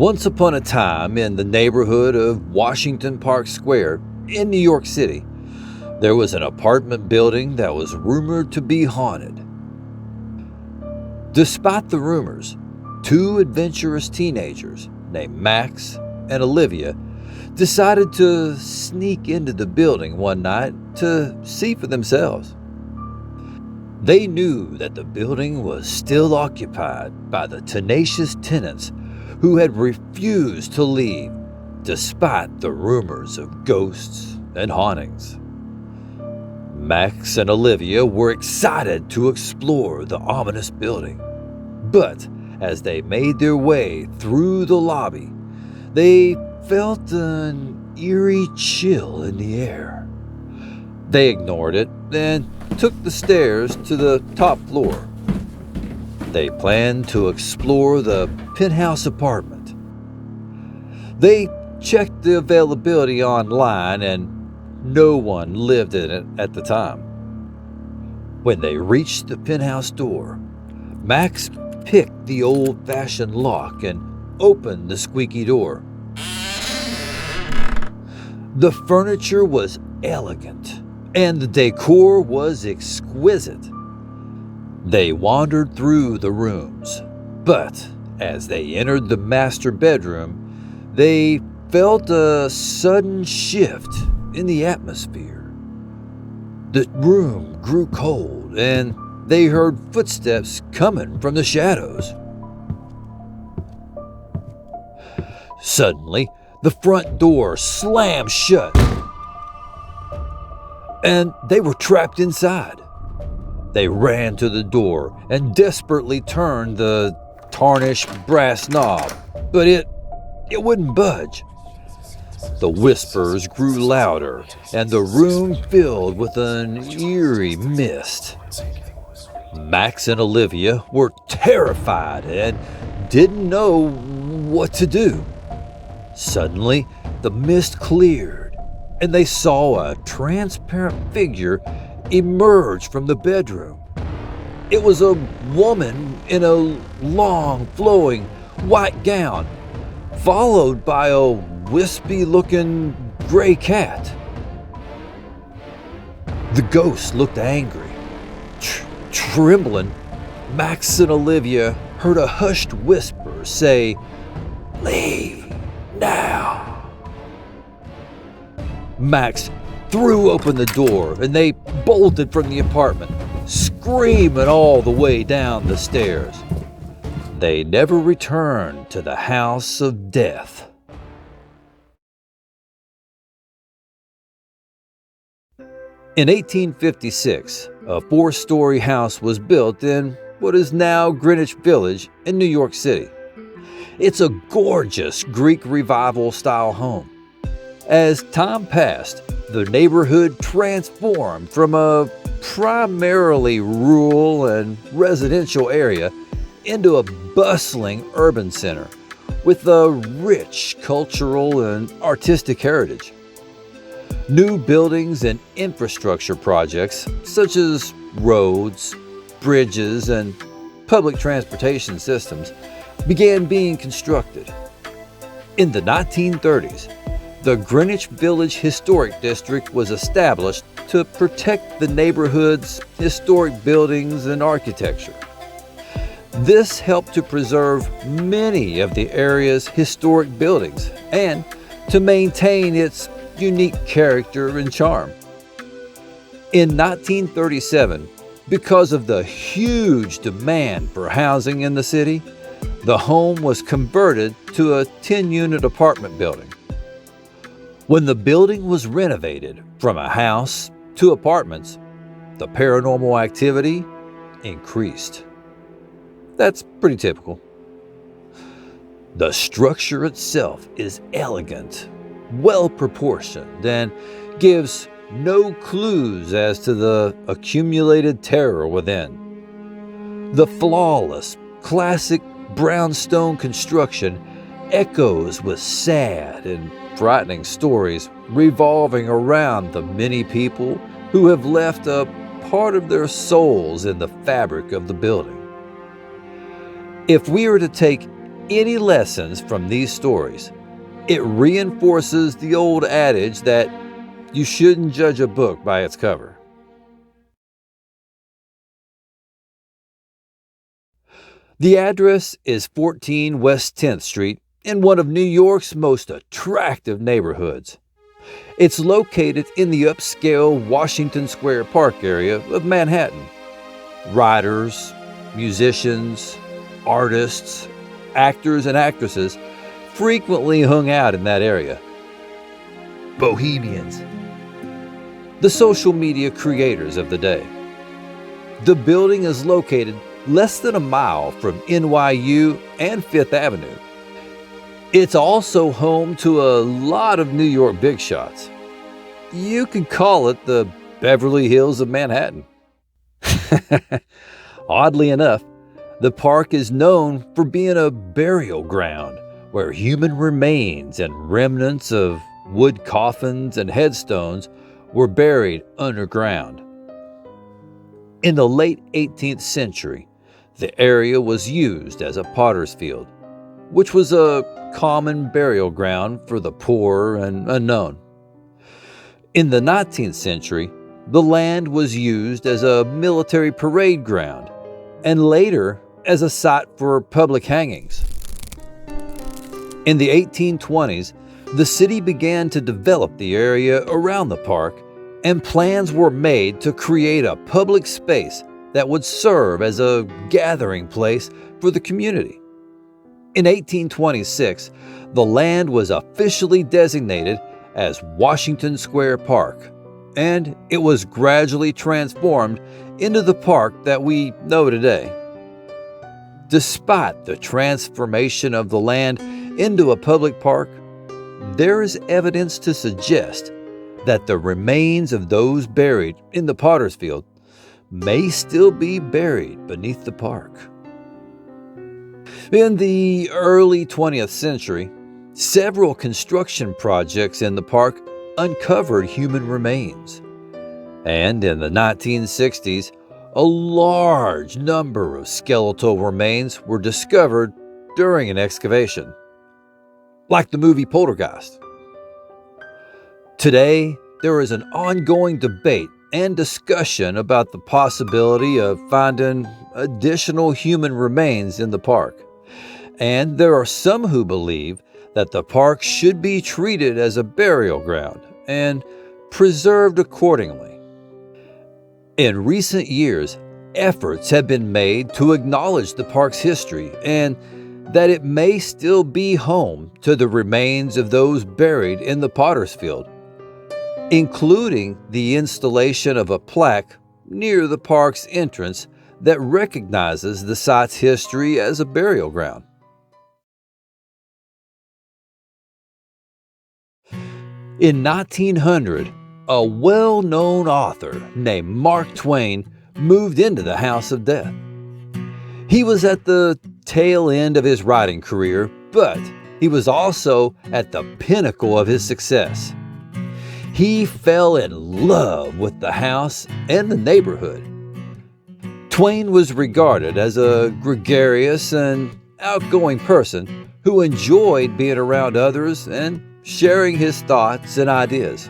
Once upon a time, in the neighborhood of Washington Park Square in New York City, there was an apartment building that was rumored to be haunted. Despite the rumors, two adventurous teenagers named Max and Olivia decided to sneak into the building one night to see for themselves. They knew that the building was still occupied by the tenacious tenants who had refused to leave despite the rumors of ghosts and hauntings. Max and Olivia were excited to explore the ominous building, but as they made their way through the lobby, they felt an eerie chill in the air. They ignored it and took the stairs to the top floor. They planned to explore the penthouse apartment. They checked the availability online, and no one lived in it at the time. When they reached the penthouse door, Max picked the old-fashioned lock and opened the squeaky door. The furniture was elegant, and the decor was exquisite. They wandered through the rooms, but as they entered the master bedroom, they felt a sudden shift in the atmosphere. The room grew cold, and they heard footsteps coming from the shadows. Suddenly, the front door slammed shut, and they were trapped inside. They ran to the door and desperately turned the tarnished brass knob, but it wouldn't budge. The whispers grew louder, and the room filled with an eerie mist. Max and Olivia were terrified and didn't know what to do. Suddenly, the mist cleared, and they saw a transparent figure emerge from the bedroom. It was a woman in a long, flowing white gown, followed by a wispy-looking gray cat. The ghost looked angry. Trembling, Max and Olivia heard a hushed whisper say, "Leave now." Max threw open the door, and they bolted from the apartment, screaming all the way down the stairs. They never returned to the house of death. In 1856, a 4-story house was built in what is now Greenwich Village in New York City. It's a gorgeous Greek Revival-style home. As time passed, the neighborhood transformed from a primarily rural and residential area into a bustling urban center with a rich cultural and artistic heritage. New buildings and infrastructure projects such as roads, bridges, and public transportation systems began being constructed. In the 1930s, the Greenwich Village Historic District was established to protect the neighborhood's historic buildings and architecture. This helped to preserve many of the area's historic buildings and to maintain its unique character and charm. In 1937, because of the huge demand for housing in the city, the home was converted to a 10-unit apartment building. When the building was renovated from a house to apartments, the paranormal activity increased. That's pretty typical. The structure itself is elegant, well-proportioned, and gives no clues as to the accumulated terror within. The flawless, classic brownstone construction echoes with sad and frightening stories revolving around the many people who have left a part of their souls in the fabric of the building. If we were to take any lessons from these stories, it reinforces the old adage that you shouldn't judge a book by its cover. The address is 14 West 10th Street in one of New York's most attractive neighborhoods. It's located in the upscale Washington Square Park area of Manhattan. Writers, musicians, artists, actors, and actresses frequently hung out in that area. Bohemians, the social media creators of the day. The building is located less than a mile from NYU and Fifth Avenue. It's also home to a lot of New York big shots. You could call it the Beverly Hills of Manhattan. Oddly enough, the park is known for being a burial ground where human remains and remnants of wood coffins and headstones were buried underground. In the late 18th century, the area was used as a potter's field, which was a common burial ground for the poor and unknown. In the 19th century, the land was used as a military parade ground and later as a site for public hangings. In the 1820s, the city began to develop the area around the park, and plans were made to create a public space that would serve as a gathering place for the community. In 1826, the land was officially designated as Washington Square Park, and it was gradually transformed into the park that we know today. Despite the transformation of the land into a public park, there is evidence to suggest that the remains of those buried in the potter's field may still be buried beneath the park. In the early 20th century, several construction projects in the park uncovered human remains. And in the 1960s, a large number of skeletal remains were discovered during an excavation, like the movie Poltergeist. Today, there is an ongoing debate and discussion about the possibility of finding additional human remains in the park. And there are some who believe that the park should be treated as a burial ground and preserved accordingly. In recent years, efforts have been made to acknowledge the park's history and that it may still be home to the remains of those buried in the potter's field, including the installation of a plaque near the park's entrance that recognizes the site's history as a burial ground. In 1900, a well-known author named Mark Twain moved into the House of Death. He was at the tail end of his writing career, but he was also at the pinnacle of his success. He fell in love with the house and the neighborhood. Twain was regarded as a gregarious and outgoing person who enjoyed being around others and sharing his thoughts and ideas.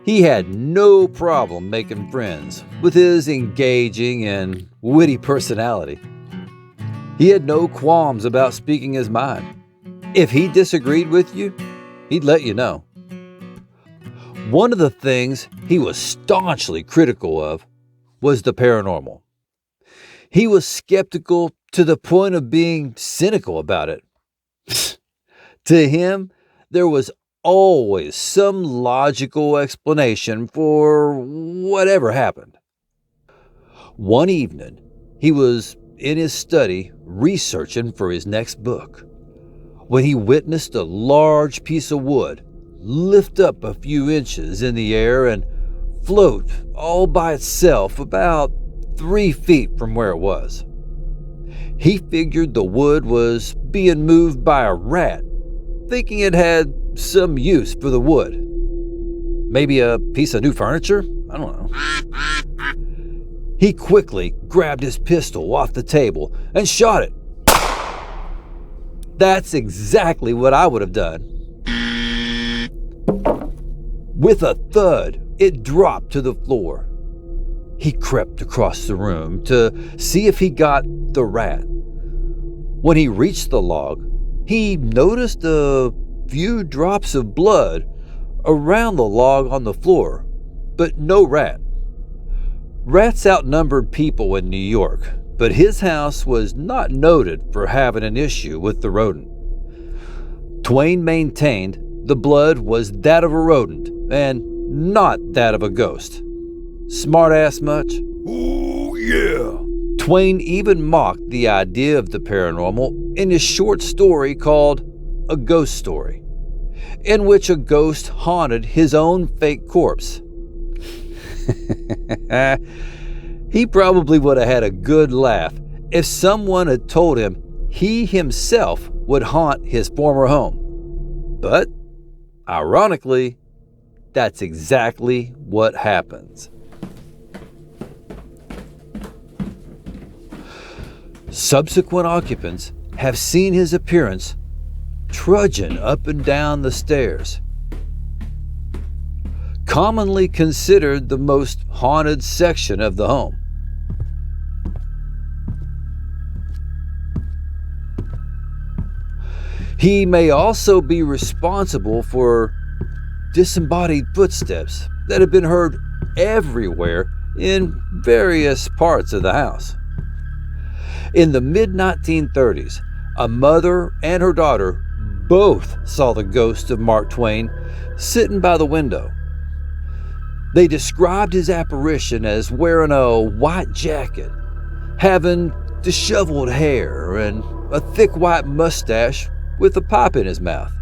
He had no problem making friends with his engaging and witty personality. He had no qualms about speaking his mind. If he disagreed with you, he'd let you know. One of the things he was staunchly critical of was the paranormal. He was skeptical to the point of being cynical about it. To him, there was always some logical explanation for whatever happened. One evening, he was in his study researching for his next book when he witnessed a large piece of wood lift up a few inches in the air and float all by itself about 3 feet from where it was. He figured the wood was being moved by a rat, thinking it had some use for the wood. Maybe a piece of new furniture? I don't know. He quickly grabbed his pistol off the table and shot it. That's exactly what I would have done. With a thud, it dropped to the floor. He crept across the room to see if he got the rat. When he reached the log, he noticed a few drops of blood around the log on the floor, but no rat. Rats outnumbered people in New York, but his house was not noted for having an issue with the rodent. Twain maintained the blood was that of a rodent and not that of a ghost. Smartass much? Ooh, yeah. Twain even mocked the idea of the paranormal in his short story called A Ghost Story, in which a ghost haunted his own fake corpse. He probably would have had a good laugh if someone had told him he himself would haunt his former home. But, ironically, that's exactly what happens. Subsequent occupants have seen his appearance trudging up and down the stairs. Commonly considered the most haunted section of the home. He may also be responsible for disembodied footsteps that have been heard everywhere in various parts of the house. In the mid-1930s, a mother and her daughter both saw the ghost of Mark Twain sitting by the window. They described his apparition as wearing a white jacket, having disheveled hair, and a thick white mustache with a pipe in his mouth.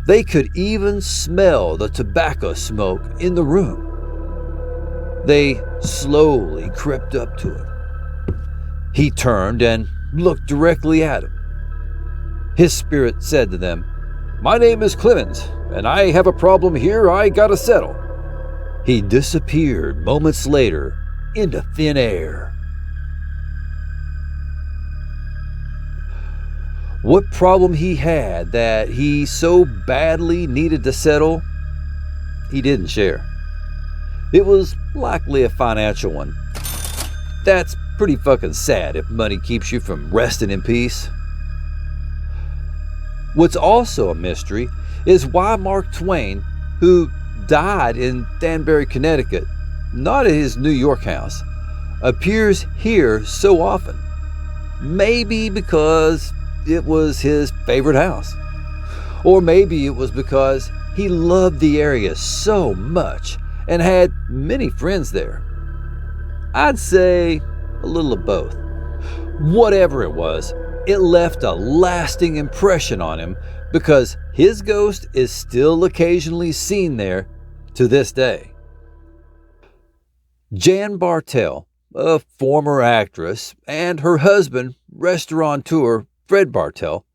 They could even smell the tobacco smoke in the room. They slowly crept up to him. He turned and looked directly at him. His spirit said to them, "My name is Clemens, and I have a problem here I gotta settle." He disappeared moments later into thin air. What problem he had that he so badly needed to settle, he didn't share. It was likely a financial one. That's pretty fucking sad if money keeps you from resting in peace. What's also a mystery is why Mark Twain, who died in Danbury, Connecticut, not at his New York house, appears here so often. Maybe because it was his favorite house. Or maybe it was because he loved the area so much and had many friends there. I'd say a little of both. Whatever it was, it left a lasting impression on him because his ghost is still occasionally seen there to this day. Jan Bartel, a former actress, and her husband, restaurateur Fred Bartel,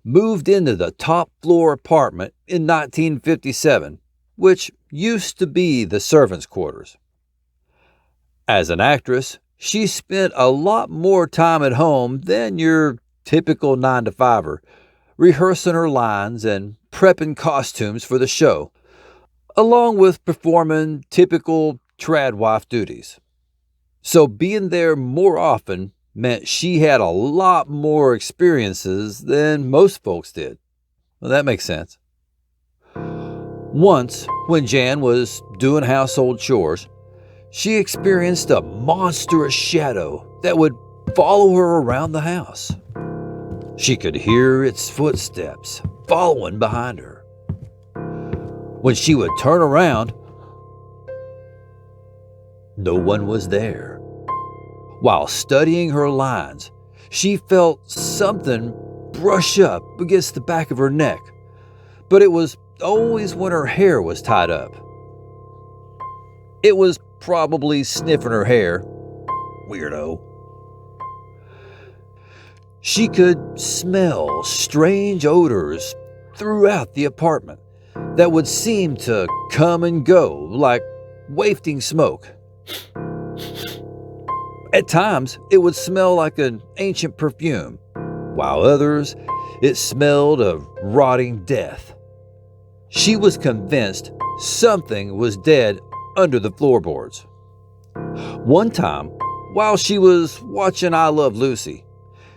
moved into the top floor apartment in 1957, which used to be the servants' quarters. As an actress, she spent a lot more time at home than your typical 9-to-5er, rehearsing her lines and prepping costumes for the show, along with performing typical trad wife duties. So being there more often meant she had a lot more experiences than most folks did. Well, that makes sense. Once, when Jan was doing household chores, she experienced a monstrous shadow that would follow her around the house. She could hear its footsteps following behind her. When she would turn around, no one was there. While studying her lines, she felt something brush up against the back of her neck, but it was always when her hair was tied up. It was probably sniffing her hair. Weirdo. She could smell strange odors throughout the apartment that would seem to come and go like wafting smoke. At times, it would smell like an ancient perfume, while others, it smelled of rotting death. She was convinced something was dead under the floorboards. One time, while she was watching I Love Lucy,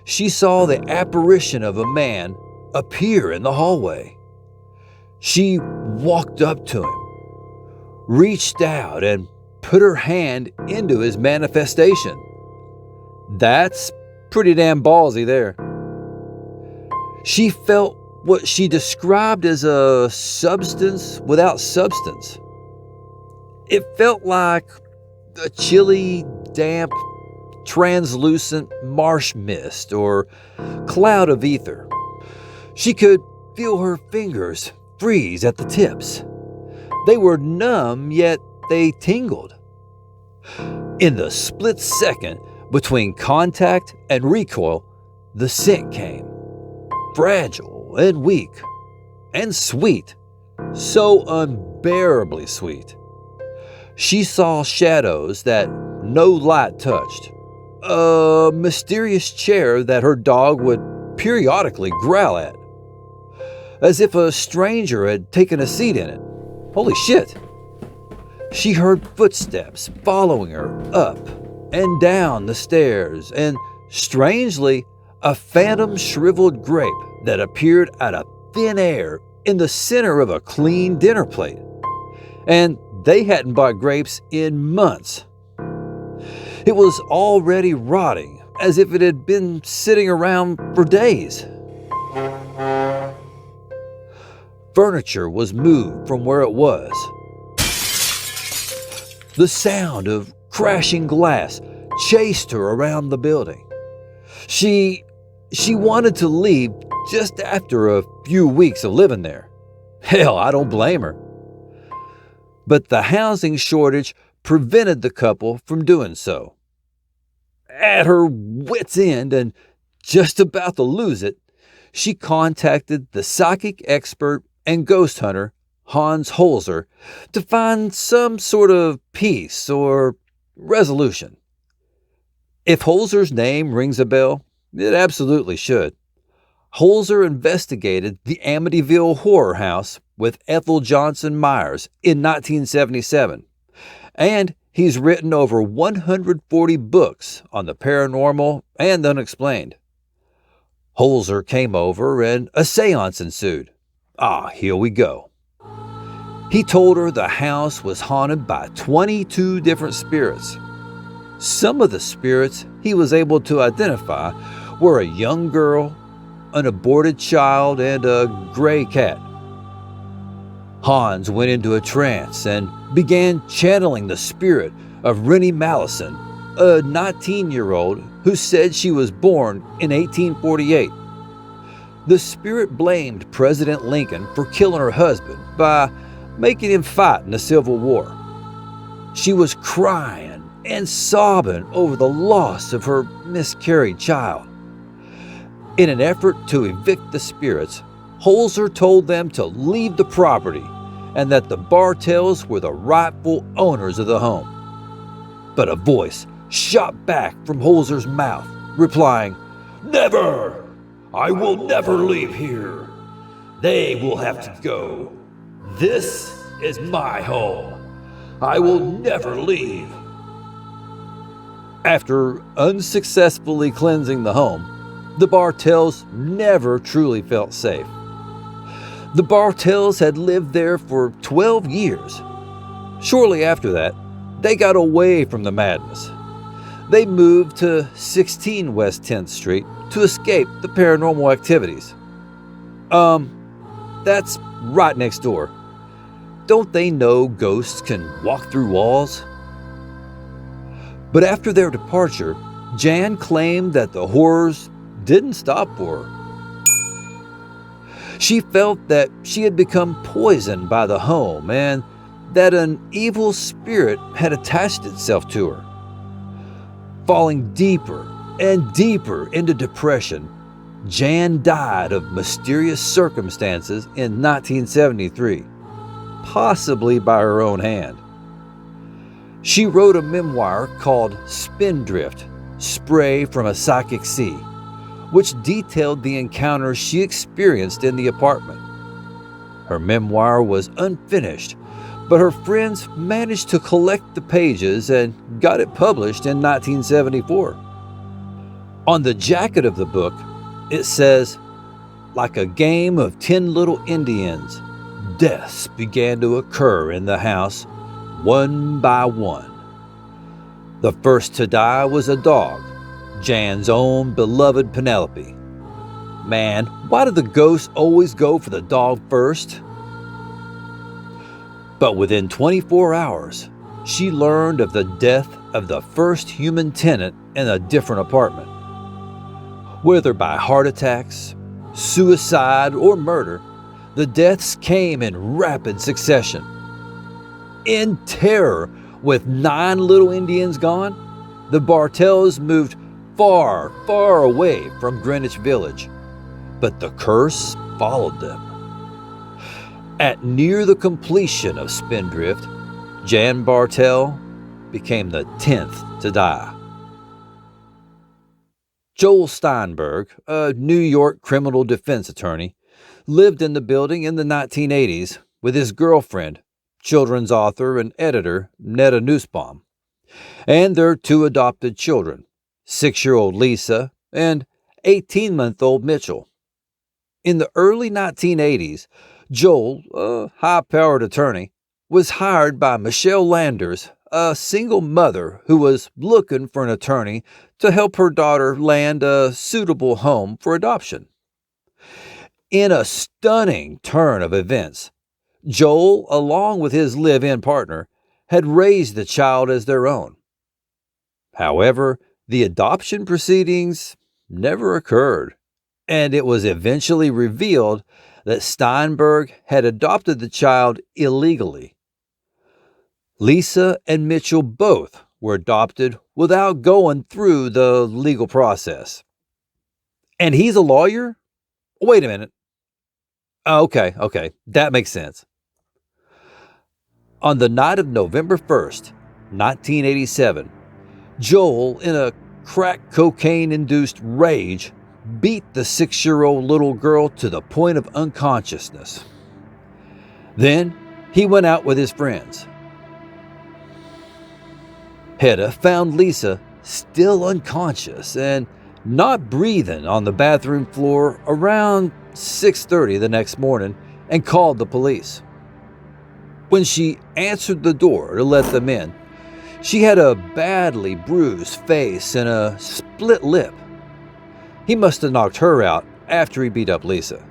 she saw the apparition of a man appear in the hallway. She walked up to him, reached out, and put her hand into his manifestation. That's pretty damn ballsy there. She felt what she described as a substance without substance. It felt like a chilly, damp, translucent marsh mist or cloud of ether. She could feel her fingers freeze at the tips. They were numb, yet they tingled. In the split second between contact and recoil, the scent came. Fragile and weak and sweet, so unbearably sweet. She saw shadows that no light touched, a mysterious chair that her dog would periodically growl at, as if a stranger had taken a seat in it. Holy shit! She heard footsteps following her up and down the stairs, and strangely, a phantom shriveled grape that appeared out of thin air in the center of a clean dinner plate. And they hadn't bought grapes in months. It was already rotting, as if it had been sitting around for days. Furniture was moved from where it was. The sound of crashing glass chased her around the building. She wanted to leave just after a few weeks of living there. Hell, I don't blame her. But the housing shortage prevented the couple from doing so. At her wit's end and just about to lose it, she contacted the psychic expert and ghost hunter Hans Holzer to find some sort of peace or resolution. If Holzer's name rings a bell, it absolutely should. Holzer investigated the Amityville horror house with Ethel Johnson Myers in 1977, and he's written over 140 books on the paranormal and unexplained. Holzer came over and a seance ensued. Here we go. He told her the house was haunted by 22 different spirits. Some of the spirits he was able to identify were a young girl, an aborted child, and a gray cat. Hans went into a trance and began channeling the spirit of Renee Mallison, a 19-year-old who said she was born in 1848. The spirit blamed President Lincoln for killing her husband by making him fight in the Civil War. She was crying and sobbing over the loss of her miscarried child. In an effort to evict the spirits, Holzer told them to leave the property and that the Bartels were the rightful owners of the home. But a voice shot back from Holzer's mouth, replying, "Never! I will never leave here. They will have to go. This is my home. I will never leave." After unsuccessfully cleansing the home, the Bartels never truly felt safe. The Bartels had lived there for 12 years. Shortly after that, they got away from the madness. They moved to 16 West 10th Street to escape the paranormal activities. That's right next door. Don't they know ghosts can walk through walls? But after their departure, Jan claimed that the horrors didn't stop for her. She felt that she had become poisoned by the home and that an evil spirit had attached itself to her. Falling deeper and deeper into depression, Jan died of mysterious circumstances in 1973, possibly by her own hand. She wrote a memoir called Spindrift, Spray from a Psychic Sea, which detailed the encounters she experienced in the apartment. Her memoir was unfinished, but her friends managed to collect the pages and got it published in 1974. On the jacket of the book, it says, "Like a game of 10 little Indians, deaths began to occur in the house, one by one. The first to die was a dog, Jan's own beloved Penelope. Man, why do the ghosts always go for the dog first?" But within 24 hours, she learned of the death of the first human tenant in a different apartment. Whether by heart attacks, suicide, or murder, the deaths came in rapid succession. In terror, with 9 little Indians gone, the Bartells moved far, far away from Greenwich Village, but the curse followed them. At near the completion of Spindrift, Jan Bartell became the 10th to die. Joel Steinberg, a New York criminal defense attorney, lived in the building in the 1980s with his girlfriend, children's author and editor Netta Nussbaum, and their 2 adopted children, 6-year-old Lisa and 18-month-old Mitchell. In the early 1980s, Joel, a high-powered attorney, was hired by Michelle Landers, a single mother who was looking for an attorney to help her daughter land a suitable home for adoption. In a stunning turn of events, Joel, along with his live-in partner, had raised the child as their own. However, the adoption proceedings never occurred, and it was eventually revealed that Steinberg had adopted the child illegally. Lisa and Mitchell both were adopted without going through the legal process. And he's a lawyer? Wait a minute. Okay, that makes sense. On the night of November 1st, 1987, Joel, in a crack cocaine-induced rage, beat the 6-year-old little girl to the point of unconsciousness. Then he went out with his friends. Hedda found Lisa still unconscious and not breathing on the bathroom floor around 6:30 the next morning and called the police. When she answered the door to let them in, she had a badly bruised face and a split lip. He must have knocked her out after he beat up Lisa.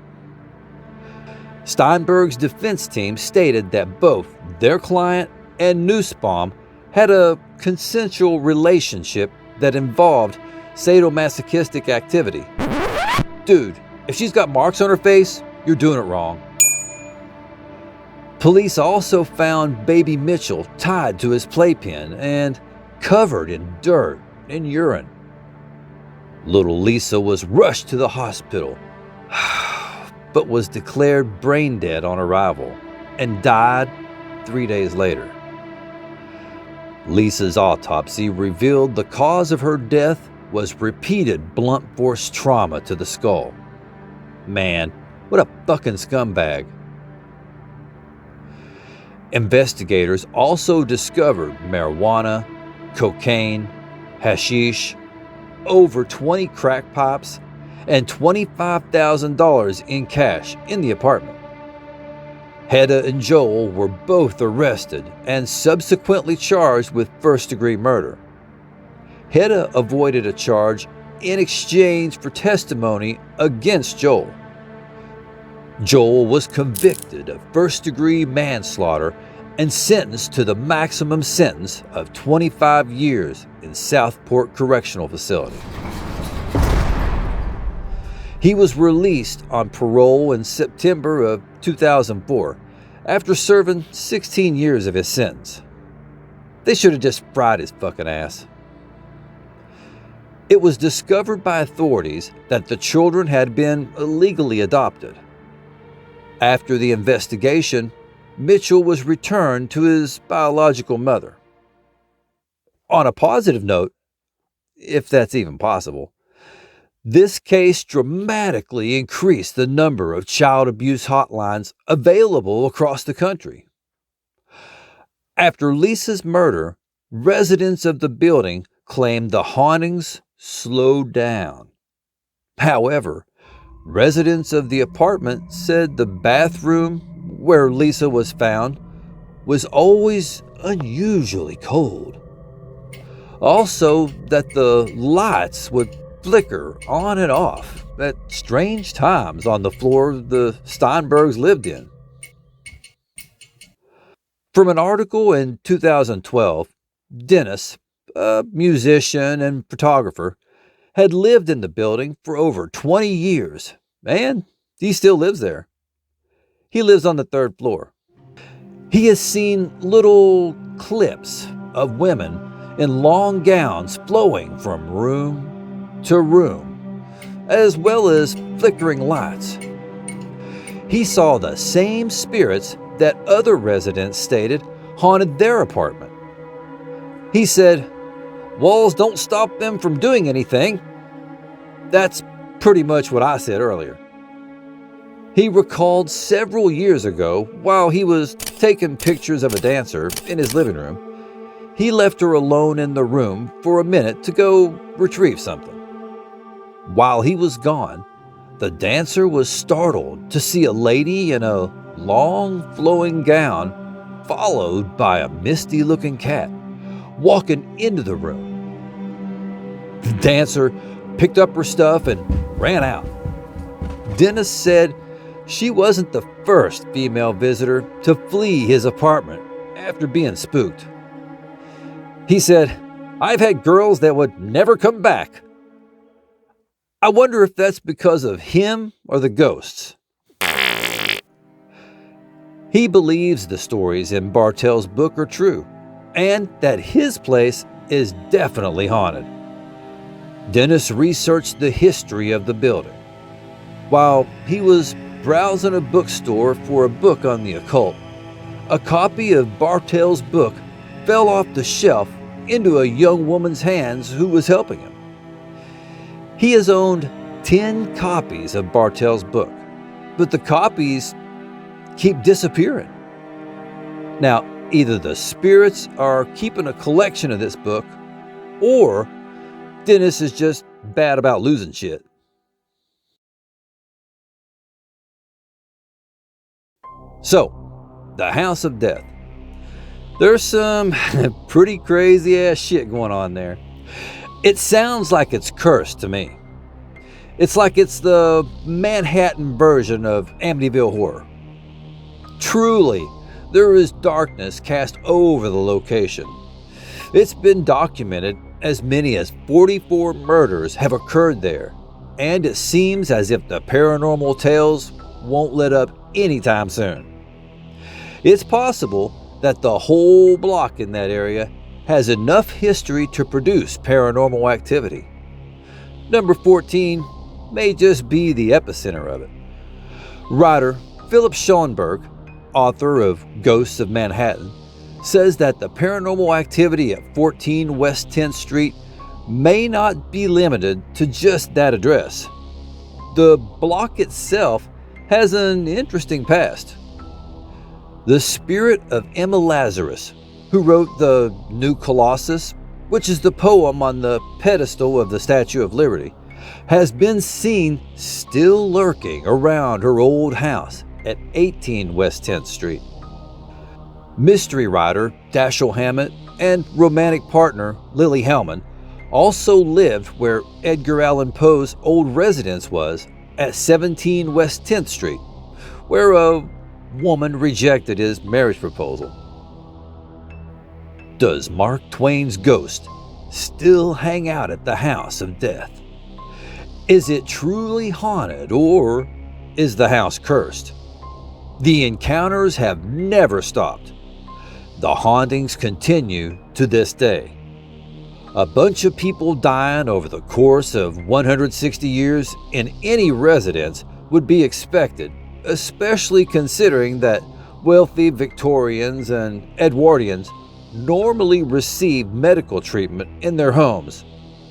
Steinberg's defense team stated that both their client and Nussbaum had a consensual relationship that involved sadomasochistic activity. Dude, if she's got marks on her face, you're doing it wrong. Police also found baby Mitchell tied to his playpen and covered in dirt and urine. Little Lisa was rushed to the hospital, but was declared brain dead on arrival and died 3 days later. Lisa's autopsy revealed the cause of her death was repeated blunt force trauma to the skull. Man, what a fucking scumbag. Investigators also discovered marijuana, cocaine, hashish, over 20 crack pipes, and $25,000 in cash in the apartment. Hedda and Joel were both arrested and subsequently charged with first-degree murder. Hedda avoided a charge in exchange for testimony against Joel. Joel was convicted of first-degree manslaughter and sentenced to the maximum sentence of 25 years in Southport Correctional Facility. He was released on parole in September of 2004 after serving 16 years of his sentence. They should have just fried his fucking ass. It was discovered by authorities that the children had been illegally adopted. After the investigation, Mitchell was returned to his biological mother. On a positive note, if that's even possible, This case dramatically increased the number of child abuse hotlines available across the country. After Lisa's murder, residents of the building claimed the hauntings slowed down. However, residents of the apartment said the bathroom where Lisa was found was always unusually cold. Also, that the lights would flicker on and off at strange times on the floor the Steinbergs lived in. From an article in 2012, Dennis, a musician and photographer, had lived in the building for over 20 years, and he still lives there. He lives on the 3rd floor. He has seen little clips of women in long gowns flowing from room to room, as well as flickering lights. He saw the same spirits that other residents stated haunted their apartment. He said, "Walls don't stop them from doing anything." That's pretty much what I said earlier. He recalled several years ago, while he was taking pictures of a dancer in his living room, he left her alone in the room for a minute to go retrieve something. While he was gone, the dancer was startled to see a lady in a long flowing gown, followed by a misty-looking cat, walking into the room. The dancer picked up her stuff and ran out. Dennis said she wasn't the first female visitor to flee his apartment after being spooked. He said, "I've had girls that would never come back." I wonder if that's because of him or the ghosts. He believes the stories in Bartel's book are true, and that his place is definitely haunted. Dennis researched the history of the building. While he was browsing a bookstore for a book on the occult, a copy of Bartel's book fell off the shelf into a young woman's hands who was helping him. He has owned 10 copies of Bartel's book, but the copies keep disappearing. Now, either the spirits are keeping a collection of this book, or Dennis is just bad about losing shit. So, the House of Death. There's some pretty crazy ass shit going on there. It sounds like it's cursed to me. It's like it's the Manhattan version of Amityville Horror. Truly, there is darkness cast over the location. It's been documented as many as 44 murders have occurred there, and it seems as if the paranormal tales won't let up anytime soon. It's possible that the whole block in that area has enough history to produce paranormal activity. Number 14 may just be the epicenter of it. Writer Philip Schoenberg, author of Ghosts of Manhattan, says that the paranormal activity at 14 West 10th Street may not be limited to just that address. The block itself has an interesting past. The spirit of Emma Lazarus, who wrote the New Colossus, which is the poem on the pedestal of the Statue of Liberty, has been seen still lurking around her old house at 18 West 10th Street. Mystery writer Dashiell Hammett and romantic partner Lily Hellman also lived where Edgar Allan Poe's old residence was at 17 West 10th Street, where a woman rejected his marriage proposal. Does Mark Twain's ghost still hang out at the House of Death? Is it truly haunted, or is the house cursed? The encounters have never stopped. The hauntings continue to this day. A bunch of people dying over the course of 160 years in any residence would be expected, especially considering that wealthy Victorians and Edwardians normally receive medical treatment in their homes,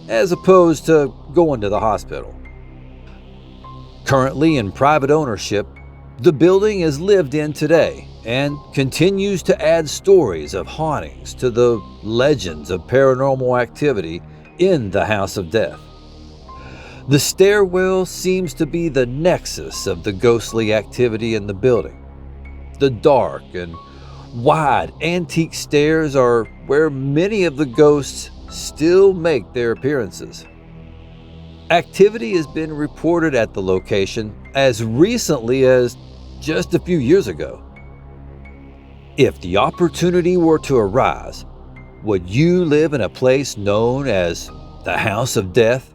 as opposed to going to the hospital. Currently in private ownership, the building is lived in today and continues to add stories of hauntings to the legends of paranormal activity in the House of Death. The stairwell seems to be the nexus of the ghostly activity in the building. The dark and wide antique stairs are where many of the ghosts still make their appearances. Activity has been reported at the location as recently as just a few years ago. If the opportunity were to arise, would you live in a place known as the House of Death?